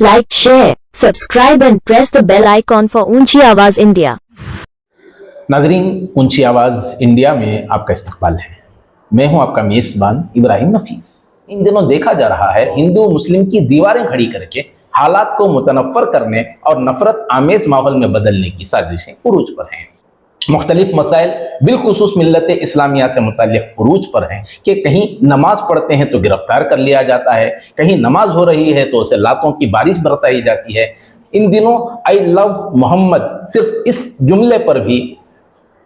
Like, share, subscribe and press the bell icon for ऊंची आवाज India. नाजरीन, ऊंची आवाज इंडिया में आपका इस्तकबाल है। मैं हूं आपका मेजबान इब्राहिम नफीस। इन दिनों देखा जा रहा है हिंदू मुस्लिम की दीवारें खड़ी करके हालात को मुतनफ़र करने और नफरत आमेज माहौल में बदलने की साजिशें उरूज पर हैं। मुख्तलिफ मसाइल बिलखुसूस मिल्लत इस्लामिया से मुताल्लिक़ उरूज पर हैं कि कहीं नमाज पढ़ते हैं तो गिरफ्तार कर लिया जाता है, कहीं नमाज हो रही है तो उसे लातों की बारिश बरसाई जाती है। इन दिनों आई लव मोहम्मद सिर्फ इस जुमले पर भी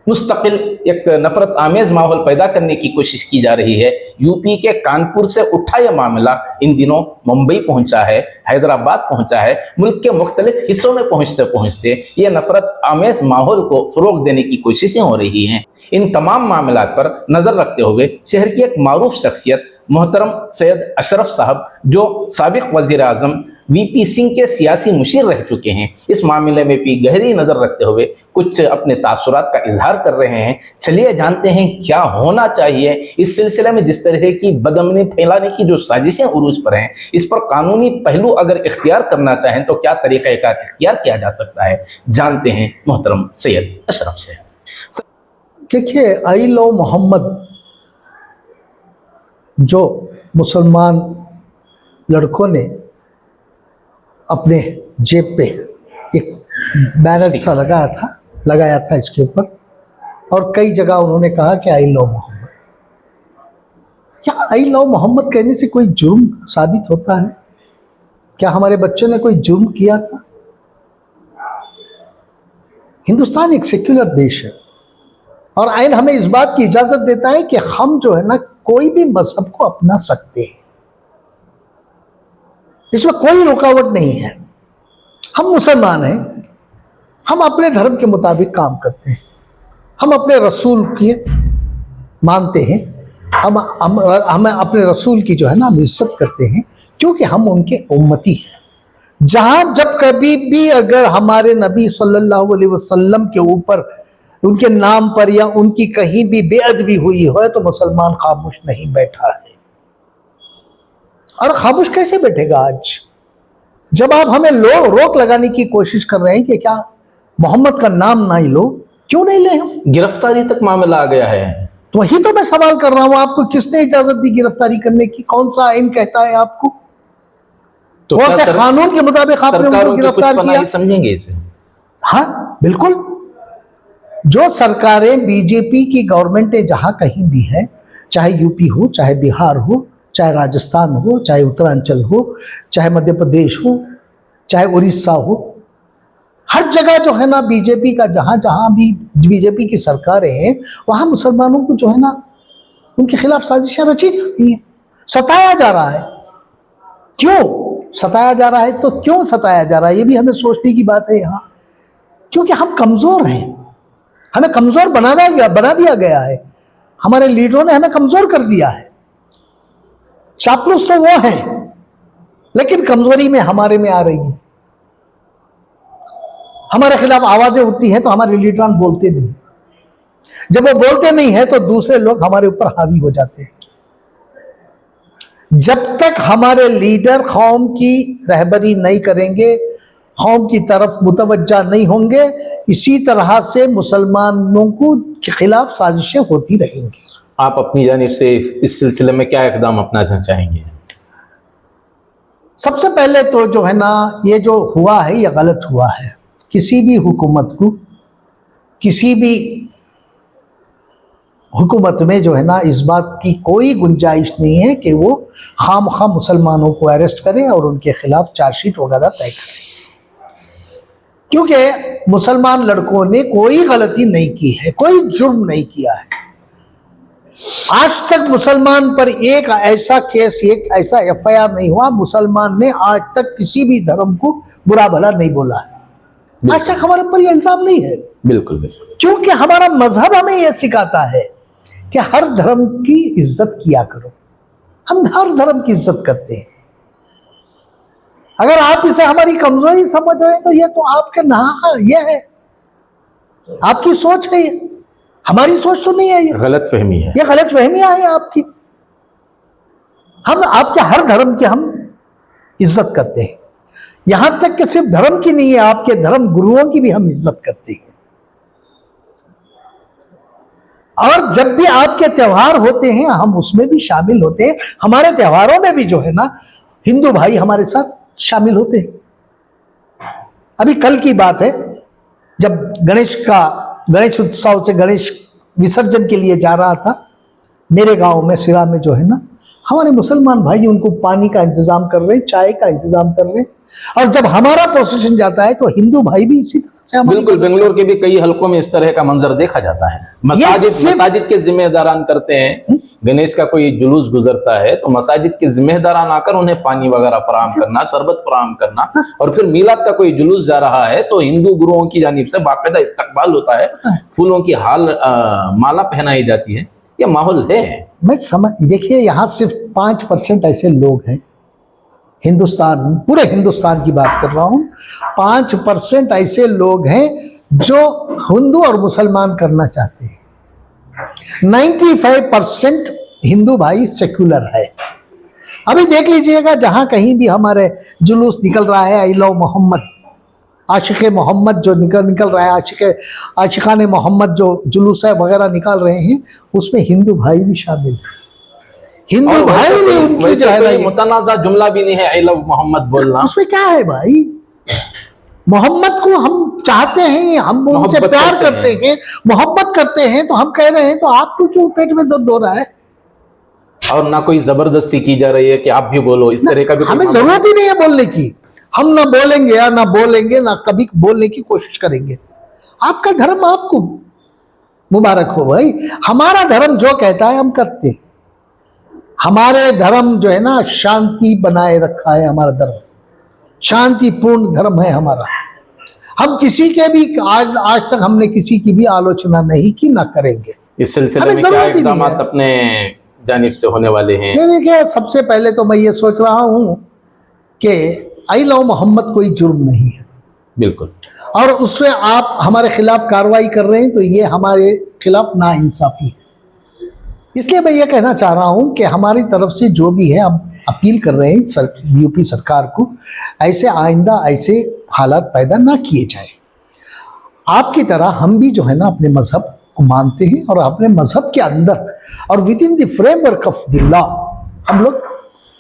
मुस्तकिल एक नफरत आमेज माहौल पैदा करने की कोशिश की जा रही है। यूपी के कानपुर से उठा यह मामला इन दिनों मुंबई पहुंचा है, हैदराबाद पहुंचा है। मुल्क के मुख्तलिफ हिस्सों में पहुंचते पहुंचते ये नफरत आमेज माहौल को फरोग देने की कोशिशें हो रही हैं। इन तमाम मामलात पर नजर रखते हुए शहर की एक मारूफ शख्सियत मोहतरम सैयद अशरफ साहब, जो साबिक वज़ीर आज़म वीपी सिंह के सियासी मुशीर रह चुके हैं, इस मामले में भी गहरी नज़र रखते हुए कुछ अपने तासुरात का इजहार कर रहे हैं। चलिए जानते हैं क्या होना चाहिए इस सिलसिले में। जिस तरह की बदअमनी फैलाने की जो साजिशें उरूज पर हैं, इस पर कानूनी पहलू अगर इख्तियार करना चाहें तो क्या तरीक़ाकार इख्तियार किया जा सकता है, जानते हैं मोहतरम सैयद अशरफ से। देखिए, आई लव मोहम्मद जो मुसलमान लड़कों ने अपने जेब पे एक बैनर सा लगाया था इसके ऊपर, और कई जगह उन्होंने कहा कि आई लव मोहम्मद। क्या आई लव मोहम्मद कहने से कोई जुर्म साबित होता है? क्या हमारे बच्चों ने कोई जुर्म किया था? हिंदुस्तान एक सेक्युलर देश है और आइन हमें इस बात की इजाजत देता है कि हम जो है ना कोई भी मजहब को अपना सकते हैं, इसमें कोई रुकावट नहीं है। हम मुसलमान हैं, हम अपने धर्म के मुताबिक काम करते हैं, हम अपने रसूल की मानते हैं, हम अपने रसूल की जो है ना हम इज्जत करते हैं, क्योंकि हम उनके उम्मती हैं। जहां जब कभी भी अगर हमारे नबी सल्लल्लाहु अलैहि वसल्लम के ऊपर उनके नाम पर या उनकी कहीं भी बेअदबी हुई हो तो मुसलमान खामोश नहीं बैठा है। और खामोश कैसे बैठेगा आज, जब आप हमें रोक लगाने की कोशिश कर रहे हैं कि क्या मोहम्मद का नाम ना ही लो? क्यों नहीं ले? हम गिरफ्तारी तक मामला आ गया है। तो वही तो मैं सवाल कर रहा हूं, आपको किसने इजाजत दी गिरफ्तारी करने की? कौन सा आइन कहता है आपको? तो कौन से कानून के मुताबिक आपने उनको गिरफ्तार किया? समझेंगे इसे। हाँ बिल्कुल, जो सरकारें बीजेपी की गवर्नमेंटें जहां कहीं भी है, चाहे यूपी हो, चाहे बिहार हो, चाहे राजस्थान हो, चाहे उत्तरांचल हो, चाहे मध्य प्रदेश हो, चाहे उड़ीसा हो, हर जगह जो है ना बीजेपी का जहां जहां भी बीजेपी की सरकारें हैं वहां मुसलमानों को जो है ना उनके खिलाफ साजिशें रची जा रही हैं, सताया जा रहा है। क्यों सताया जा रहा है? तो क्यों सताया जा रहा है ये भी हमें सोचने की बात है यहाँ। क्योंकि हम कमजोर हैं, हमें कमजोर बना दिया गया है, हमारे लीडरों ने हमें कमजोर कर दिया है। चापलूस तो वो है, लेकिन कमजोरी में हमारे में आ रही है। हमारे खिलाफ आवाजें उठती हैं तो हमारे लीडरान बोलते नहीं, जब वो बोलते नहीं है तो दूसरे लोग हमारे ऊपर हावी हो जाते हैं। जब तक हमारे लीडर कौम की रहबरी नहीं करेंगे, कौम की तरफ मुतवज्जा नहीं होंगे, इसी तरह से मुसलमानों के खिलाफ साजिशें होती रहेंगी। आप अपनी जानिब से इस सिलसिले में क्या इक़दाम अपनाना चाहेंगे? सबसे पहले तो जो है ना ये जो हुआ है ये गलत हुआ है। किसी भी हुकूमत को, किसी भी हुकूमत में जो है ना इस बात की कोई गुंजाइश नहीं है कि वो खामखा मुसलमानों को अरेस्ट करे और उनके खिलाफ चार्जशीट वगैरह तय करे, क्योंकि मुसलमान लड़कों ने कोई गलती नहीं की है, कोई जुर्म नहीं किया है। आज तक मुसलमान पर एक ऐसा केस, एक ऐसा एफआईआर नहीं हुआ, मुसलमान ने आज तक किसी भी धर्म को बुरा भला नहीं बोला है। आज तक हमारे पर यह इंसाफ नहीं है। बिल्कुल बिल्कुल, क्योंकि हमारा मजहब हमें यह सिखाता है कि हर धर्म की इज्जत किया करो। हम हर धर्म की इज्जत करते हैं। अगर आप इसे हमारी कमजोरी समझ रहे हैं तो यह तो आपके यह है, आपकी सोच है, ये हमारी सोच तो नहीं है, ये गलत फहमी है, ये गलत फहमियां हैं आपकी। हम आपके हर धर्म की हम इज्जत करते हैं। यहां तक कि सिर्फ धर्म की नहीं है, आपके धर्म गुरुओं की भी हम इज्जत करते हैं। और जब भी आपके त्योहार होते हैं हम उसमें भी शामिल होते हैं। हमारे त्योहारों में भी जो है ना हिंदू भाई हमारे साथ शामिल होते हैं। अभी कल की बात है, जब गणेश उत्सव से गणेश विसर्जन के लिए जा रहा था, मेरे गांव में सिरा में जो है ना हमारे मुसलमान भाई उनको पानी का इंतजाम कर रहे हैं, चाय का इंतजाम कर रहे हैं। और जब हमारा प्रोसेशन जाता है तो हिंदू भाई भी इसी तरह से बिल्कुल, बेंगलोर के भी कई हलकों में इस तरह का मंजर देखा जाता है। मसाजिद के जिम्मेदारान करते हैं, गणेश का कोई जुलूस गुजरता है तो मसाजिद के जिम्मेदारान आकर उन्हें पानी वगैरह फराहम करना, शरबत फराहम करना, और फिर मिलाद का कोई जुलूस जा रहा है तो हिंदू गुरुओं की जानिब से बाकायदा इस्तकबाल होता है, फूलों की माला पहनाई जाती है। ये माहौल है। मैं समझ, देखिए यहाँ सिर्फ 5% ऐसे लोग हैं हिंदुस्तान, पूरे हिंदुस्तान की बात कर रहा हूं, 5% ऐसे लोग हैं जो हिंदू और मुसलमान करना चाहते हैं। 95% हिंदू भाई सेक्युलर है। अभी देख लीजिएगा जहां कहीं भी हमारे जुलूस निकल रहा है, आई लव मोहम्मद, आशिक़े मोहम्मद जो निकल रहा है, आशिक़ाने मोहम्मद जो जुलूस है वगैरह निकाल रहे हैं, उसमें हिंदू भाई भी शामिल है। हिंदू भाई भी उनकी जो है मुतनाज़ा जुमला भी नहीं है आई लव मोहम्मद बोलना। उसमें क्या है भाई, मोहम्मद को हम चाहते हैं, हम उनसे प्यार करते हैं, मोहब्बत करते हैं, तो हम कह रहे हैं तो आपको क्यों पेट में दर्द हो रहा है? और ना कोई जबरदस्ती की जा रही है कि आप भी बोलो, इस तरह का भी हमें जरूरत ही नहीं है बोलने की। हम ना बोलेंगे या ना बोलेंगे, ना कभी बोलने की कोशिश करेंगे। आपका धर्म आपको मुबारक हो भाई। हमारा धर्म जो कहता है हम करते हैं। हमारे धर्म जो है ना शांति बनाए रखा है, हमारा धर्म शांतिपूर्ण धर्म है हमारा। हम किसी के भी आज तक हमने किसी की भी आलोचना नहीं की, ना करेंगे। इस सिलसिले में क्या इक़दाम अपने जानिब से होने वाले हैं? देखिए, सबसे पहले तो मैं ये सोच रहा हूं कि आई लव मोहम्मद कोई जुर्म नहीं है, बिल्कुल, और उससे आप हमारे खिलाफ कार्रवाई कर रहे हैं तो ये हमारे खिलाफ नाइंसाफी है। इसलिए मैं ये कहना चाह रहा हूं कि हमारी तरफ से जो भी है हम अपील कर रहे हैं यूपी सरकार को, ऐसे आइंदा ऐसे हालात पैदा ना किए जाए। आपकी तरह हम भी जो है ना अपने मजहब को मानते हैं और अपने मजहब के अंदर और with in the framework of the law हम लोग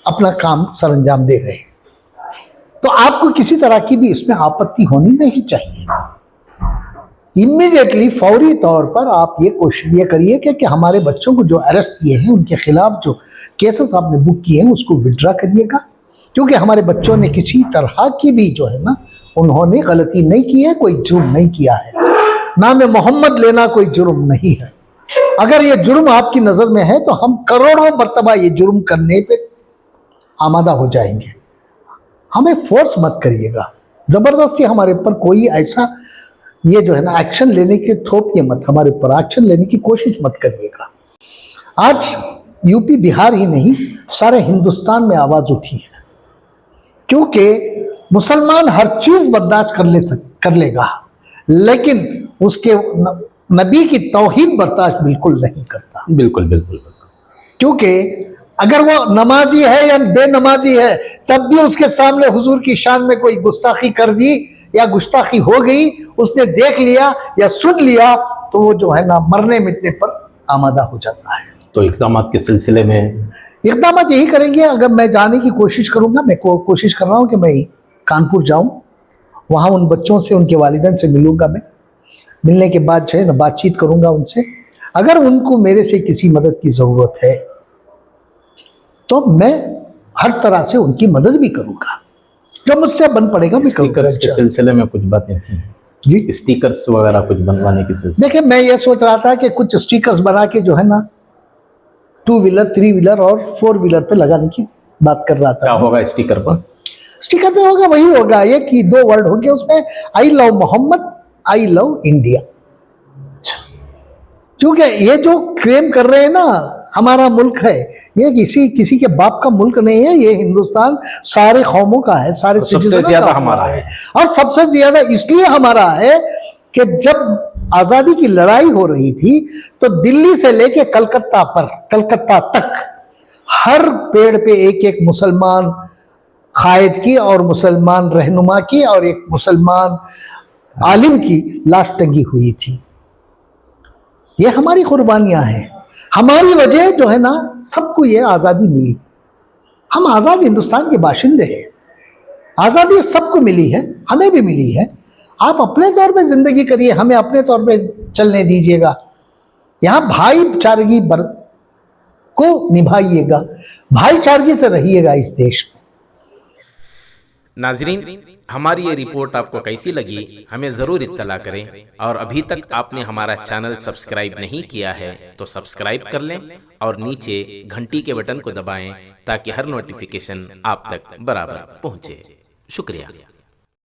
अपना काम सरंजाम दे रहे हैं। तो आपको किसी तरह की भी इसमें आपत्ति होनी नहीं चाहिए। इमीडिएटली फौरी तौर पर आप ये कोशिश ये करिए कि हमारे बच्चों को जो अरेस्ट किए हैं, उनके खिलाफ जो केसेस आपने बुक किए हैं उसको विड्रॉ करिएगा, क्योंकि हमारे बच्चों ने किसी तरह की भी जो है ना उन्होंने गलती नहीं की है, कोई जुर्म नहीं किया है। नाम मोहम्मद लेना कोई जुर्म नहीं है। अगर ये जुर्म आपकी नज़र में है तो हम करोड़ों मरतबा ये जुर्म करने पे आमादा हो जाएंगे। हमें फोर्स मत करिएगा, ज़बरदस्ती हमारे ऊपर कोई ऐसा ये जो है ना एक्शन लेने के थोपिए मत, हमारे ऊपर एक्शन लेने की कोशिश मत करिएगा। आज यूपी बिहार ही नहीं सारे हिंदुस्तान में आवाज़ उठी है, क्योंकि मुसलमान हर चीज़ बर्दाश्त कर लेगा, लेकिन उसके नबी की तौहीन बर्दाश्त बिल्कुल नहीं करता। बिल्कुल बिल्कुल, क्योंकि अगर वो नमाजी है या बेनमाजी है, तब भी उसके सामने हुजूर की शान में कोई गुस्ताखी कर दी या गुस्ताखी हो गई, उसने देख लिया या सुन लिया, तो वो जो है ना मरने मिटने पर आमादा हो जाता है। तो इक़दाम के सिलसिले में इक़दाम यही करेंगे। अगर मैं जाने की कोशिश करूंगा, मैं कोशिश कर रहा हूँ कि मैं कानपुर जाऊं, वहाँ उन बच्चों से, उनके वालिदैन से मिलूंगा। मैं मिलने के बाद जो है ना बातचीत करूंगा उनसे। अगर उनको मेरे से किसी मदद की ज़रूरत है तो मैं हर तरह से उनकी मदद भी करूंगा, जो मुझसे बन पड़ेगा मैं करूंगा। स्टिकर्स के सिलसिले में कुछ बातें थी जी, स्टिकर्स वगैरह कुछ बनवाने की सिलसिले। देखिए, मैं ये सोच रहा था कि कुछ स्टिकर्स बना के जो है ना 2 व्हीलर 3 व्हीलर और 4 व्हीलर पे लगाने की बात कर रहा था। क्या होगा स्टिकर पर? स्टिकर पे होगा, वही होगा, एक ही 2 वर्ड होंगे उसमें, I love Mohammad, I love India. क्योंकि ये जो क्लेम कर रहे हैं ना हमारा मुल्क है, ये किसी के बाप का मुल्क नहीं है, ये हिंदुस्तान सारे कौमों का है, सारे सबसे ज्यादा हमारा है। और सबसे ज्यादा इसलिए हमारा है कि जब आजादी की लड़ाई हो रही थी तो दिल्ली से लेके कलकत्ता तक हर पेड़ पे एक एक मुसलमान कायद की और मुसलमान रहनुमा की और एक मुसलमान आलिम की लाश टंगी हुई थी। ये हमारी कुर्बानियां हैं, हमारी वजह जो है ना सबको ये आज़ादी मिली। हम आज़ाद हिंदुस्तान के बाशिंदे हैं, आज़ादी सबको मिली है, हमें भी मिली है। आप अपने तौर पे जिंदगी करिए, हमें अपने तौर पे चलने दीजिएगा। यहाँ भाईचारगी को निभाइएगा, भाईचारगी से रहिएगा इस देश में। नाजरीन, हमारी ये रिपोर्ट आपको कैसी लगी हमें ज़रूर इत्तला करें, और अभी तक आपने हमारा चैनल सब्सक्राइब नहीं किया है तो सब्सक्राइब कर लें और नीचे घंटी के बटन को दबाएं ताकि हर नोटिफिकेशन आप तक बराबर पहुंचे। शुक्रिया।